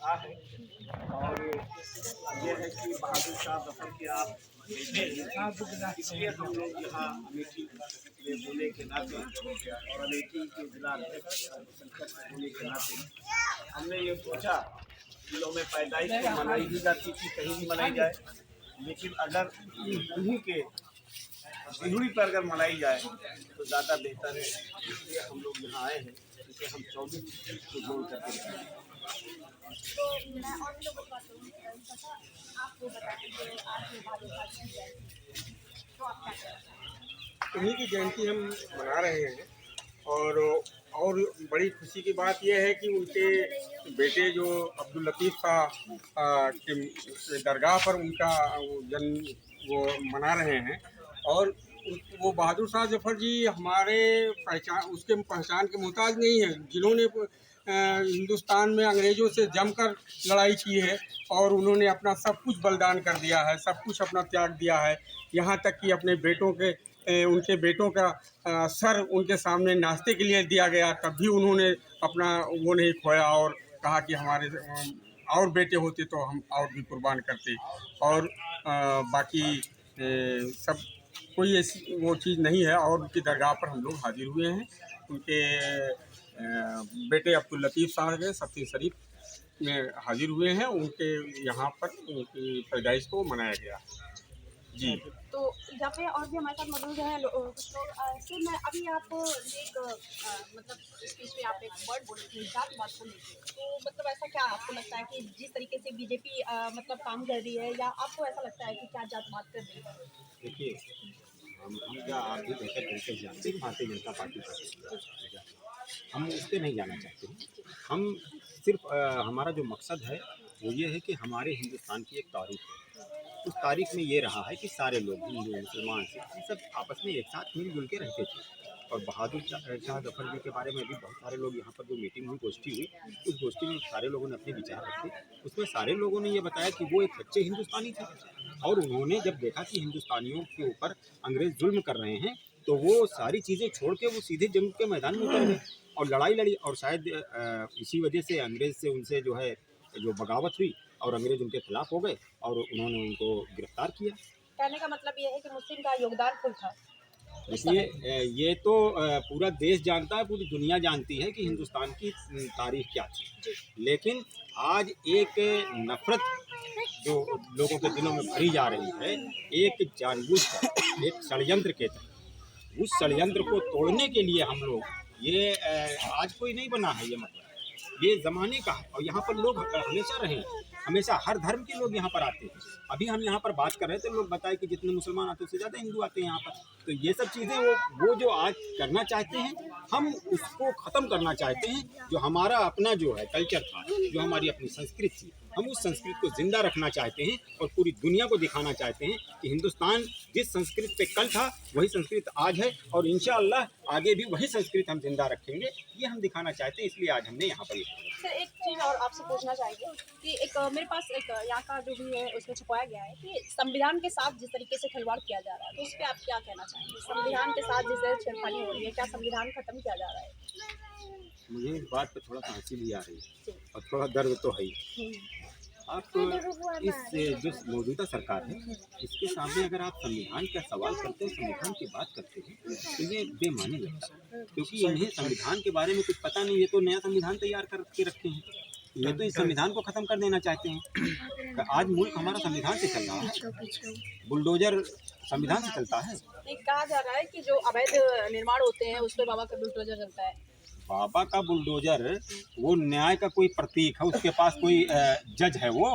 रहा है। और ये है कि बहादुर शाह जफर के आप बेटे हैं, इसलिए हम लोग यहाँ अमेठी में होने के नाते और अमेठी के जिला अध्यक्ष संकट होने के नाते हमने ये सोचा कि लोग में पैदाइश तो मनाई भी जाती थी, कहीं भी मनाई जाए, लेकिन अगर उन्हीं के बिहुड़ी पर अगर मनाई जाए तो ज़्यादा बेहतर है। इसलिए हम लोग यहाँ आए हैं, इसे हम 24 को जोड़ करके रखें। तो मैं और भी लोगों की बात करूँगी, आप वो बताएं जो आज ये बहादुर शाह की जयंती, तो आप क्या कहना चाहेंगे? उन्हीं की जयंती हम मना रहे हैं। और बड़ी खुशी की बात यह है कि उनके बेटे जो अब्दुल लतीफ़ शाह के दरगाह पर उनका जन्म वो मना रहे हैं। और वो बहादुर शाह जफर जी हमारे उसके पहचान के मोहताज नहीं हैं, जिन्होंने हिंदुस्तान में अंग्रेज़ों से जमकर लड़ाई की है और उन्होंने अपना सब कुछ बलिदान कर दिया है, सब कुछ अपना त्याग दिया है। यहाँ तक कि अपने बेटों के उनके बेटों का सर उनके सामने नाश्ते के लिए दिया गया, तब भी उन्होंने अपना वो नहीं खोया और कहा कि हमारे और बेटे होते तो हम और भी कुर्बान करते। और बाकी सब कोई ऐसी वो चीज़ नहीं है। और उनकी दरगाह पर हम लोग हाजिर हुए हैं। उनके बेटे अब्दुल लतीफ़ शाह के सत्य शरीफ में हाजिर हुए हैं। उनके यहाँ पर उनकी पैदाइश को मनाया गया जी। तो यहाँ पे और भी हमारे साथ मौजूद हैं कुछ लोग। सर मैं अभी आपको एक मतलब स्पीच में आप एक वर्ड बोले थे जातिवाद को लेकर, तो मतलब ऐसा क्या आपको लगता है कि जिस तरीके से बीजेपी मतलब काम कर रही है, या आपको ऐसा लगता है कि क्या जातिवाद कर रही है? देखिए, हम क्या आप भी बेहतर तरीके से जानते हैं भारतीय जनता पार्टी का, हम उस पर नहीं जाना चाहते हैं। हम सिर्फ हमारा जो मकसद है वो ये है कि हमारे हिंदुस्तान की एक तारीख है। उस तारीख में ये रहा है कि सारे लोग हिंदू मुसलमान सिख सब आपस में एक साथ मिलजुल के रहते थे। और बहादुर शाह जफर जी के बारे में भी बहुत सारे लोग यहाँ पर जो मीटिंग हुई, गोष्ठी हुई, उस गोष्ठी में सारे लोगों ने अपने विचार रखे। उसमें सारे लोगों ने ये बताया कि वो एक सच्चे हिंदुस्तानी थे और उन्होंने जब देखा कि हिंदुस्तानियों के ऊपर अंग्रेज़ जुल्म कर रहे हैं तो वो सारी चीज़ें छोड़ के वो सीधे जंग के मैदान में उतर गए और लड़ाई लड़ी। और शायद इसी वजह से अंग्रेज़ से उनसे जो है जो बगावत हुई और अंग्रेज़ उनके खिलाफ हो गए और उन्होंने उनको गिरफ्तार किया। कहने का मतलब ये है कि मुस्लिम का योगदान फुल था। देखिए, ये तो पूरा देश जानता है, पूरी दुनिया जानती है कि हिंदुस्तान की तारीख क्या थी। लेकिन आज एक नफरत जो लोगों के दिलों में भरी जा रही है, एक जानबूझकर एक षड्यंत्र के तहत, उस षड्यंत्र को तोड़ने के लिए हम लोग ये आज कोई नहीं बना है, ये मतलब ये ज़माने का है। और यहाँ पर लोग हमेशा रहे, हमेशा हर धर्म के लोग यहाँ पर आते हैं। अभी हम यहाँ पर बात कर रहे थे, लोग बताए कि जितने मुसलमान आते हैं उससे ज़्यादा हिंदू आते हैं यहाँ पर। तो ये सब चीज़ें वो जो आज करना चाहते हैं, हम उसको ख़त्म करना चाहते हैं। जो हमारा अपना जो है कल्चर था, जो हमारी अपनी संस्कृति थी, हम उस संस्कृति को ज़िंदा रखना चाहते हैं और पूरी दुनिया को दिखाना चाहते हैं कि हिंदुस्तान जिस संस्कृति पे कल था वही संस्कृति आज है और इंशाअल्लाह आगे भी वही संस्कृति हम जिंदा रखेंगे। ये हम दिखाना चाहते हैं, इसलिए आज हमने यहाँ पर सर एक चीज़ और आपसे पूछना चाहेंगे कि एक मेरे पास एक यहाँ का जो भी है उसमें छुपाया गया है कि संविधान के साथ जिस तरीके से खिलवाड़ किया जा रहा है, तो उस पर आप क्या कहना चाहेंगे? संविधान के साथ जिस तरह छेड़खानी हो रही है, क्या संविधान खत्म किया जा रहा है? मुझे इस बात पर थोड़ा सा हंसी भी आ रही है और थोड़ा दर्द तो है ही। आप इस जो मौजूदा सरकार है इसके सामने अगर आप संविधान का सवाल करते हैं, संविधान की बात करते हैं, तो ये बेमानी लगता है, क्योंकि इन्हें संविधान के बारे में कुछ पता नहीं है। तो नया संविधान तैयार करके रखे हैं, ये तो इस संविधान को ख़त्म कर देना चाहते हैं। आज मुल्क हमारा संविधान से चल रहा है, बुलडोजर संविधान से चलता है। कहा जा रहा है कि जो अवैध निर्माण होते हैं उस पर बाबा का बुलडोजर चलता है। बाबा का बुलडोजर वो न्याय का कोई प्रतीक है, उसके पास कोई जज है। वो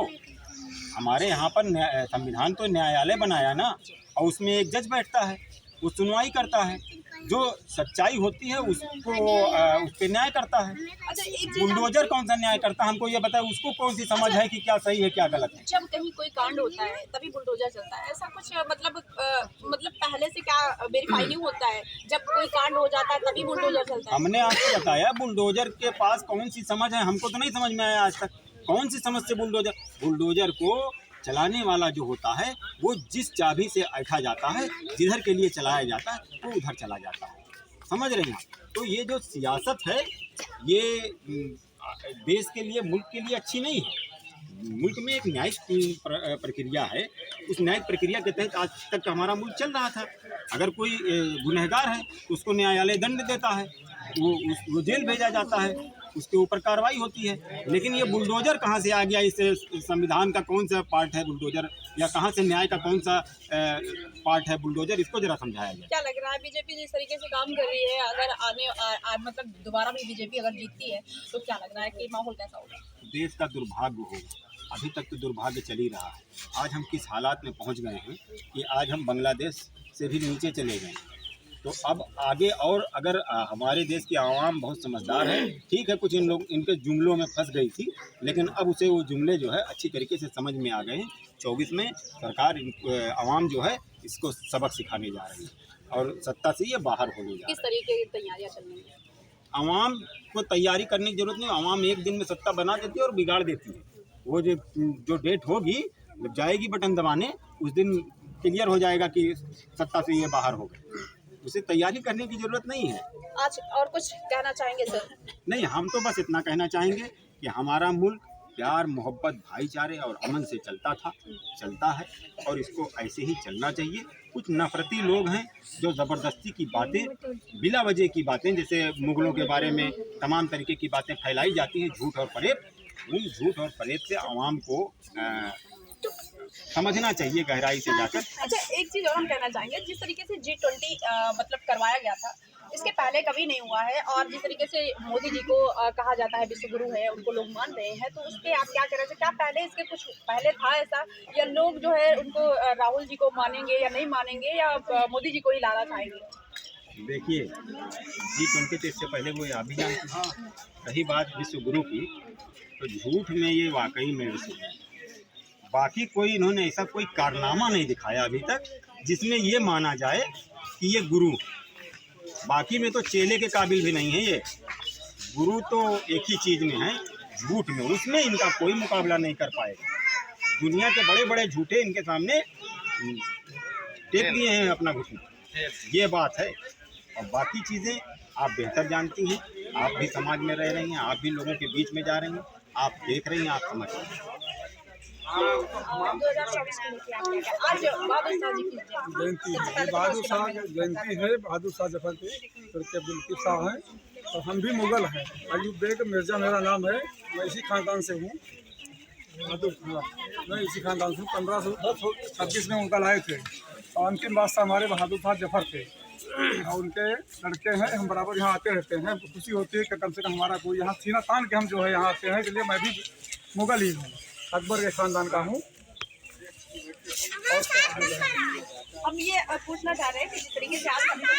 हमारे यहाँ पर संविधान तो न्यायालय बनाया ना, और उसमें एक जज बैठता है, वो सुनवाई करता है, जो सच्चाई होती है उसको उस पर न्याय करता है। बुलडोजर कौन सा न्याय करता है, हमको ये बताए, उसको कौन सी समझ है कि क्या सही है क्या गलत है? जब कहीं कोई कांड होता है तभी बुलडोजर चलता है, ऐसा कुछ मतलब पहले से क्या वेरीफाई नहीं होता है? जब कोई कांड हो जाता है तभी बुलडोजर चलता है? हमने आपको बताया बुलडोजर के पास कौन सी समझ है, हमको तो नहीं समझ में आया आज तक। कौन सी समझ से बुलडोजर को चलाने वाला जो होता है वो जिस चाबी से ऐठा जाता है, जिधर के लिए चलाया जाता है वो उधर चला जाता है। समझ रहे हैं? तो ये जो सियासत है ये देश के लिए, मुल्क के लिए अच्छी नहीं है। मुल्क में एक न्यायिक प्रक्रिया है, उस न्यायिक प्रक्रिया के तहत आज तक हमारा मुल्क चल रहा था। अगर कोई गुनहगार है तो उसको न्यायालय दंड देता है, वो जेल भेजा जाता है, उसके ऊपर कार्रवाई होती है। लेकिन ये बुलडोजर कहाँ से आ गया? इस संविधान का कौन सा पार्ट है बुलडोजर, या कहाँ से न्याय का कौन सा पार्ट है बुलडोजर? इसको जरा समझाया जाए। क्या लग रहा है बीजेपी जिस तरीके से काम कर रही है, अगर मतलब दोबारा भी बीजेपी अगर जीतती है तो क्या लग रहा है कि माहौल कैसा होगा? देश का दुर्भाग्य होगा। अभी तक तो दुर्भाग्य चल ही रहा है। आज हम किस हालात में पहुंच गए हैं कि आज हम बांग्लादेश से भी नीचे चले गए। तो अब आगे, और अगर हमारे देश की आवाम बहुत समझदार है, ठीक है, कुछ इनके जुमलों में फंस गई थी, लेकिन अब उसे वो जुमले जो है अच्छी तरीके से समझ में आ गए हैं। 24 में सरकार आवाम जो है इसको सबक सिखाने जा रही है और सत्ता से ये बाहर होने जा रही है। किस तरीके की तैयारियां चल रही हैं? आवाम को तैयारी करने की जरूरत नहीं। आवाम एक दिन में सत्ता बना देती है और बिगाड़ देती है। वो जो डेट होगी, जब जाएगी बटन दबाने, उस दिन क्लियर हो जाएगा कि सत्ता से ये बाहर हो गए। उसे तैयारी करने की जरूरत नहीं है। आज और कुछ कहना चाहेंगे सर? नहीं, हम तो बस इतना कहना चाहेंगे कि हमारा मुल्क प्यार, मोहब्बत, भाईचारे और अमन से चलता है और इसको ऐसे ही चलना चाहिए। कुछ नफरती लोग हैं जो ज़बरदस्ती की बातें, बिला वजह की बातें, जैसे मुगलों के बारे में तमाम तरीके की बातें फैलाई जाती हैं, झूठ और फरेब। उन झूठ और फरेब से आवाम को समझना चाहिए गहराई से जाकर। अच्छा, एक चीज़ और हम कहना चाहेंगे, जिस तरीके से G20 मतलब करवाया गया था, इसके पहले कभी नहीं हुआ है, और जिस तरीके से मोदी जी को कहा जाता है विश्व गुरु है, उनको लोग मान रहे हैं, तो उस पर आप क्या कह रहे थे? क्या पहले इसके कुछ पहले था ऐसा, या लोग जो है उनको राहुल जी को मानेंगे या नहीं मानेंगे, या मोदी जी को ही लाना चाहेंगे? देखिए, G20 तो इससे पहले वो आप भी जानते हैं। रही बात विश्व गुरु की, तो झूठ में ये वाकई में विश्व गुरु। बाकी कोई इन्होंने ऐसा कोई कारनामा नहीं दिखाया अभी तक जिसमें ये माना जाए कि ये गुरु। बाकी में तो चेले के काबिल भी नहीं है ये। गुरु तो एक ही चीज़ में है, झूठ में। उसमें इनका कोई मुकाबला नहीं कर पाएगा। दुनिया के बड़े बड़े झूठे इनके सामने टेक दिए हैं अपना घुटना। ये बात है। और बाकी चीज़ें आप बेहतर जानती हैं। आप भी समाज में रह रही हैं, आप भी लोगों के बीच में जा रही हैं, आप देख रही हैं, आप समझ रही हैं। 2024 को लेकर आप क्या कहें? आज बहादुर शाह जी की जयंती है, बहादुर शाह जयंती है। बहादुर शाह जफर के अब्दुल लतीफ शाह हैं, और हम भी मुगल हैं। अयूब बेग मिर्ज़ा मेरा नाम है। मैं इसी खानदान से हूँ। मैं इसी खानदान से हूँ। 1526 में मुगल आए थे, और अंतिम बादशाह हमारे बहादुर शाह जफर थे, और उनके लड़के हैं। हम बराबर यहाँ आते रहते हैं। खुशी होती है कि कम से कम हमारा कोई यहाँ सीना तान के हम जो है यहाँ आते हैं। इसलिए मैं भी मुगल ही हूँ, अकबर के खानदान का हूँ। हम ये पूछना चाह रहे हैं कि जिस तरीके से आज हम लोग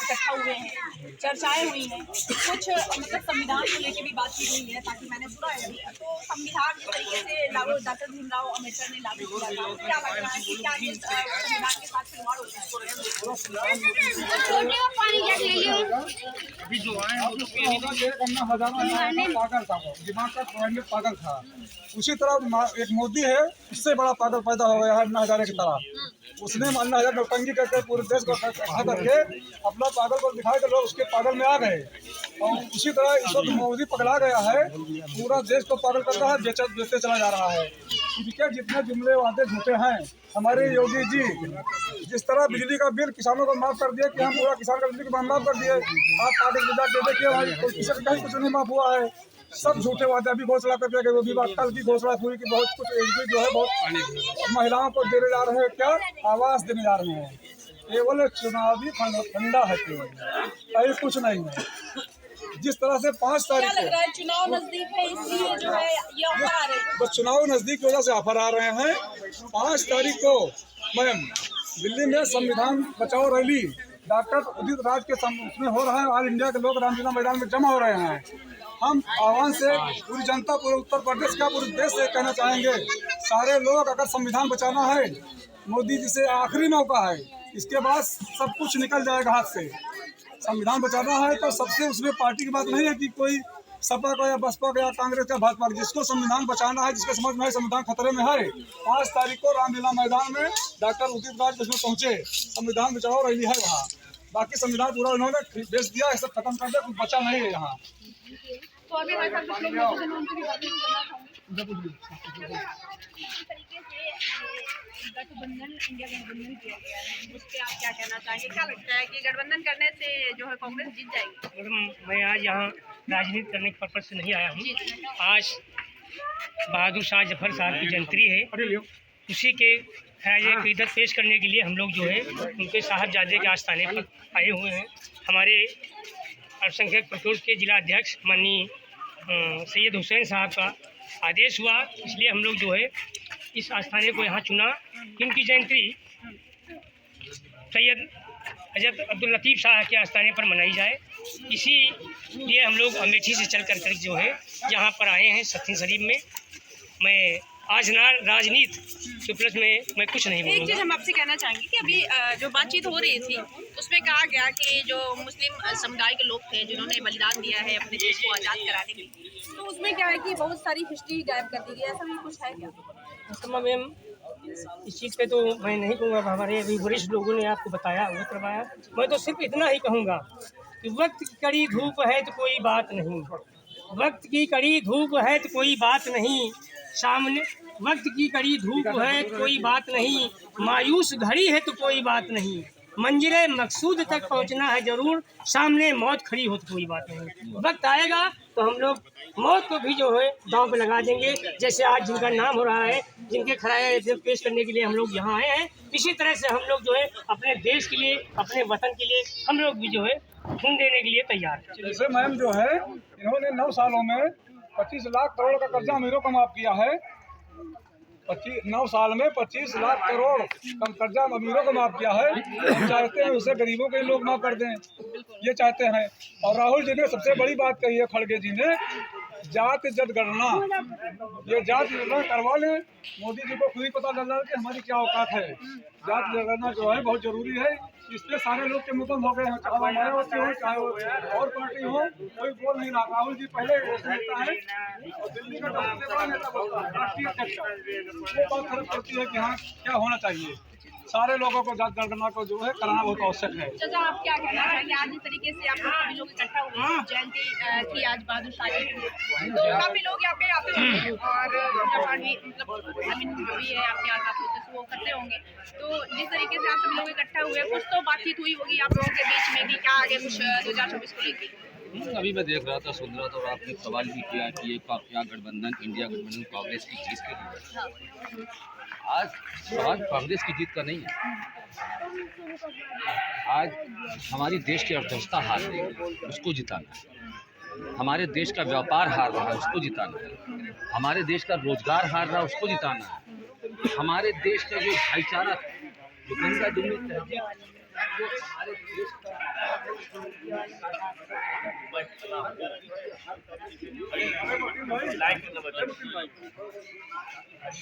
इकट्ठा हुए हैं, चर्चाएं हुई हैं, कुछ मतलब संविधान को लेकर भी बातचीत हुई है, ताकि मैंने सुना है तो संविधान जिस तरीके से लागू डॉक्टर भीमराव अम्बेडकर ने लागू किया था, क्या लग रहा है कि क्या ये संविधान के साथ खिलवाड़ हो रहा है? दिमाग का पागल था। उसी तरह एक मोदी है, उससे बड़ा पागल पैदा हो गया है अन्ना हजारे की तरह। उसने अन्ना हजारे नौटंकी करके पूरे देश को इकट्ठा करके अपना पागल को दिखाया, तो लोग उसके पागल में आ गए। और उसी तरह इस वक्त मोदी पकड़ा गया है, पूरा देश को पागल कर रहा है, बेचते चला जा रहा है। इनके जितने जुमले वादे झूठे हैं, हमारे योगी जी जिस तरह बिजली का बिल किसानों को माफ कर दिया कि हम पूरा किसान का बिजली का माफ कर दिए, आप कागज गुजार के देखिए, किसी का कुछ नहीं माफ हुआ है। सब झूठे वादे अभी घोषणा कर दिया कि वो भी बात कल की घोषणा हुई कि बहुत कुछ जो है बहुत महिलाओं को देने जा रहे हैं, क्या आवास देने जा रहे हैं। केवल चुनावी फंडा है, केवल कुछ नहीं है। जिस तरह से 5 तारीख क्या लग रहा है चुनाव नजदीक है इसलिए जो है ये ऑफर आ रहे हैं? बस चुनाव नजदीक की वजह से ऑफर आ रहे हैं। 5 तारीख को मैम दिल्ली में संविधान बचाओ रैली डॉक्टर उदित राज के उसमें हो रहा है। ऑल इंडिया के लोग रामलीला मैदान में जमा हो रहे हैं। हम आह्वान से पूरी जनता, पूरे उत्तर प्रदेश का, पूरे देश से कहना चाहेंगे, सारे लोग अगर संविधान बचाना है, मोदी जी से आखिरी मौका है, इसके बाद सब कुछ निकल जाएगा हाथ से। संविधान बचाना है तो सबसे, उसमें पार्टी की बात नहीं है कि कोई सपा का या बसपा का या कांग्रेस का भाजपा का, जिसको संविधान बचाना है, जिसके समझ में है संविधान खतरे में है, 5 तारीख को रामलीला मैदान में डॉक्टर उदित राज उसमें पहुंचे। संविधान बचाओ रैली है वहाँ। बाकी संविधान पूरा उन्होंने बेच दिया है, सब खत्म कर दिया, कुछ बचा नहीं है यहाँ। तो अभी हमारे साथ कुछ लोग मौजूद हैं, उनसे भी बातचीत करना चाहूंगी। किस तरीके से ये गठबंधन, इंडिया गठबंधन किया गया है, उस पर आप क्या कहना चाहेंगे? क्या लगता है कि गठबंधन करने से जो है कांग्रेस जीत जाएगी? मैडम, मैं आज यहाँ राजनीति करने के पर्पज से नहीं आया हूँ। जी जी। आज बहादुर शाह जफर साहब की जयंती है, उसी के ख्याल अकीदत पेश करने के लिए हम लोग जो है उनके साहबजादे के आस्थाने पर आए हुए हैं। हमारे अल्पसंख्यक प्रकोष्ठ के जिला अध्यक्ष माननीय सैयद हुसैन साहब का आदेश हुआ, इसलिए हम लोग जो है इस आस्थाने को यहाँ चुना। इनकी जयंती सैयद हजरत अब्दुल लतीफ़ शाह के आस्थाने पर मनाई जाए, इसी लिए हम लोग अमेठी से चल कर जो है यहाँ पर आए हैं सत्ती शरीफ में। मैं आज ना राजनीति के प्लस में मैं कुछ नहीं एक बोलूँगा। चीज़ हम आपसे कहना चाहेंगे कि अभी जो बातचीत हो रही थी उसमें कहा गया कि जो मुस्लिम समुदाय के लोग थे जिन्होंने बलिदान दिया है अपने देश को आज़ाद कराने के लिए, तो उसमें क्या है कि बहुत सारी हिस्ट्री गायब कर दी गई, ऐसा भी कुछ है क्या? असल मैम इस चीज़ पे तो मैं नहीं कहूँगा, हमारे अभी वरिष्ठ लोगों ने आपको बताया वो करवाया। मैं तो सिर्फ इतना ही कहूँगा कि वक्त की कड़ी धूप है तो कोई बात नहीं, वक्त की कड़ी धूप है तो कोई बात नहीं, सामने वक्त की कड़ी धूप है तो कोई बात नहीं, मायूस घड़ी है तो कोई बात नहीं, मंजिले मकसूद तक पहुंचना है जरूर, सामने मौत खड़ी हो तो कोई बात नहीं। वक्त आएगा तो हम लोग मौत को भी जो है दांव पे लगा देंगे। जैसे आज जिनका नाम हो रहा है, जिनके खराए पेश करने के लिए हम लोग यहाँ आए हैं, इसी तरह से हम लोग जो है अपने देश के लिए, अपने वतन के लिए हम लोग भी जो है खून देने के लिए तैयार हैं। जैसे मैम जो है इन्होंने 9 सालों में 25 लाख करोड़ का कर्जा अमीरों को माफ किया है। 9 साल में 25 लाख करोड़ का कर्जा अमीरों को माफ किया है। हम चाहते हैं उसे गरीबों के लोग माफ कर दें, ये चाहते हैं। और राहुल जी ने सबसे बड़ी बात कही है, खड़गे जी ने, जाति जनगणना, ये जाति जनगणना करवा लें। मोदी जी को खुद ही पता चल रहा है कि हमारी क्या औकात है। जाति जनगणना जो है बहुत जरूरी है, इससे सारे लोग के मुकम्मल हो गए हैं, चाहे वो मायावती हो चाहे वो और पार्टी हो, कोई बोल नहीं रहा। राहुल जी पहले ऐसे नेता है और दिल्ली का सबसे बड़ा नेता बोलता है, राष्ट्रीय अध्यक्ष। वो बात फर्क पड़ती है कि हाँ क्या होना चाहिए। सारे लोगों को जाति जनगणना को जो है कराना बहुत आवश्यक है। चाचा आप क्या कहना चाहेंगे? आज इस तरीके से आप लोग सभी लोग इकट्ठा हुए हैं, जयंती थी आज बहादुर शाह जी की, तो काफी लोग यहाँ पे आते होंगे और पूजा पाठ भी मतलब भी है आपके यहाँ का प्रोसेस वो करते होंगे। तो जिस तरीके से आप सभी लोग इकट्ठा हुए, कुछ तो बातचीत हुई होगी आप लोगों के बीच में कि क्या आगे कुछ 2024 को लेकर? अभी मैं देख रहा था, सुन रहा था और आपने सवाल भी किया कि ये क्या गठबंधन, इंडिया गठबंधन कांग्रेस की जीत के लिए। आज सवाल कांग्रेस की जीत का नहीं है, आज हमारी देश की अर्थव्यवस्था हार रही है, उसको जिताना है। हमारे देश का व्यापार हार रहा है, उसको जिताना है। हमारे देश का रोजगार हार रहा है, उसको जिताना है। हमारे देश का जो भाईचारा, जो गंगा जमुनी तहजीब, जो हमारे देश का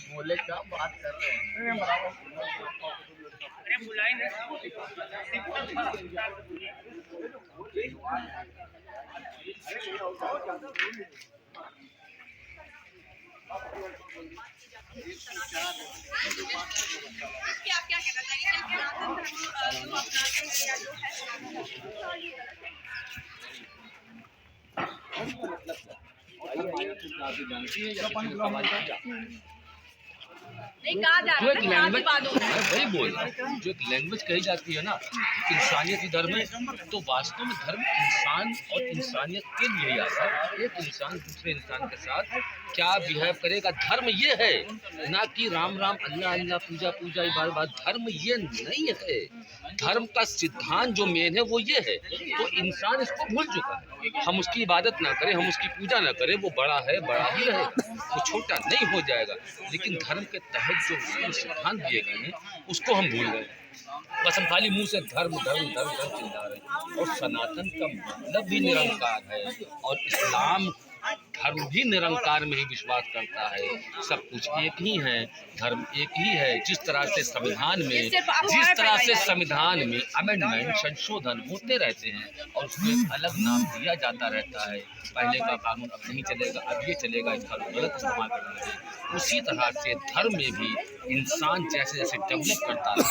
बोले क्या बात कर रहे हैं। अरे बुलाए ना। इसके आप क्या कहना चाहिए? जैसे सनातन धर्म को अपनाते हैं या जो है नहीं कहा जा जो रहा एक है लैंग्वेज, जातिवाद हो रहा है। वही बोल रहा हूं, जो एक लैंग्वेज कही जाती है ना इंसानियत ही धर्म है, तो वास्तव में धर्म इंसान और इंसानियत के लिए आता है। एक इंसान दूसरे इंसान के साथ क्या बिहेव करेगा, धर्म ये है, ना कि राम राम अल्लाह अल्लाह पूजा पूजा इबादत। धर्म ये नहीं है, धर्म का सिद्धांत जो मेन है वो ये है। तो इंसान इसको भूल चुका है। हम उसकी इबादत ना करें, हम उसकी पूजा ना करें, वो बड़ा है, बड़ा ही रहेगा, वो छोटा नहीं हो जाएगा। लेकिन धर्म के तहत जो उसके सिद्धांत दिए गए हैं उसको हम भूल गए। बस हम खाली मुंह से धर्म धर्म धर्म धर्म चिल्ला रहे हैं। और सनातन का मतलब भी निरंकार है, और इस्लाम धर्म भी निरंकार में ही विश्वास करता है। सब कुछ एक ही है, धर्म एक ही है। जिस तरह से संविधान में अमेंडमेंट संशोधन होते रहते हैं और उसको एक अलग नाम दिया जाता रहता है, पहले का कानून अब नहीं चलेगा, अब ये चलेगा, इसका गलत इस्तेमाल करना है। उसी तरह से धर्म में भी इंसान जैसे जैसे डेवलप करता है,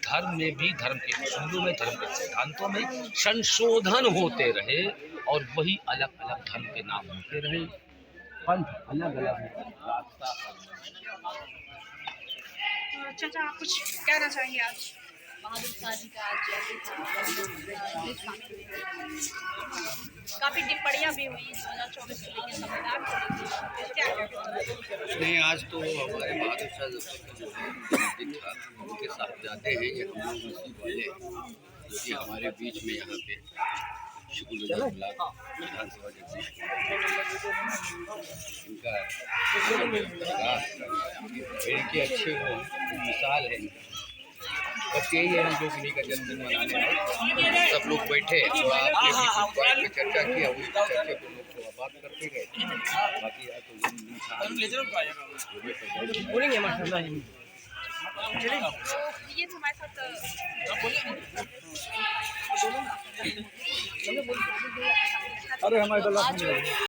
धर्म में भी धर्म के उसूलों में, धर्म के सिद्धांतों में संशोधन होते रहे, और वही अलग अलग धर्म के नाम होते रहे, पंथ अलग अलग है, रास्ता चाचा आप कुछ कहना चाहेंगे आज बहादुर शाह जी का आज जयंती था, काफी टिप्पणियां भी हुई 2024 को लेकर संविधान को लेकर, क्या कहते नहीं, आज तो हमारे बहादुर शाह जफर का जो जन्मदिन था उनके साहबजादे हैं ये हम लोग नसीब वाले, जो कि हमारे बीच में यहाँ पे शुक्र विधानसभा जगदीश इनका इनके अच्छे वो मिसाल है इनका। बस यही है, हम लोग इन्हीं का जन्मदिन मनाने आए, सब लोग बैठे आपने भी कुछ बात पे चर्चा किया, उस चर्चे को लोग तो बात करते गए, बाकी आज तो जन्मदिन था बोलेंगे माशाल्लाह। तो ये तो हमारे साथ अरे हमारे